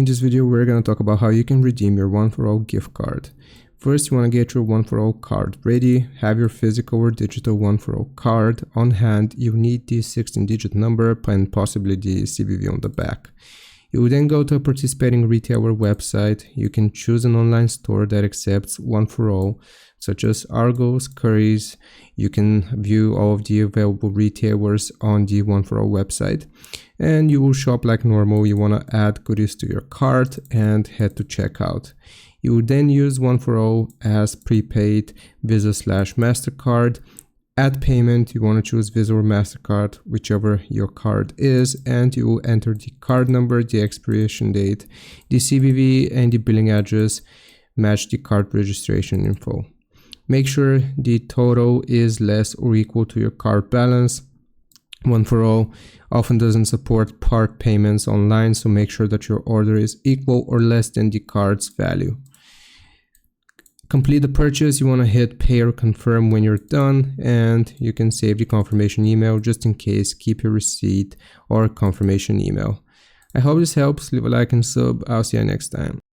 In this video, we're going to talk about how you can redeem your One4All gift card. First, you want to get your One4All card ready. Have your physical or digital One4All card on hand. You need the 16-digit number and possibly the CVV on the back. You will then go to a participating retailer website. You can choose an online store that accepts One4All, such as Argos, Currys. You can view all of the available retailers on the One4All website. And you will shop like normal. You want to add goodies to your cart and head to checkout. You will then use One4All as prepaid Visa/MasterCard. At payment, you want to choose Visa or MasterCard, whichever your card is, and you will enter the card number, the expiration date, the CVV, and the billing address match the card registration info. Make sure the total is less or equal to your card balance. One4All often doesn't support part payments online, so make sure that your order is equal or less than the card's value. Complete the purchase. You want to hit pay or confirm when you're done, and you can save the confirmation email just in case. Keep your receipt or confirmation email. I hope this helps. Leave a like and sub. I'll see you next time.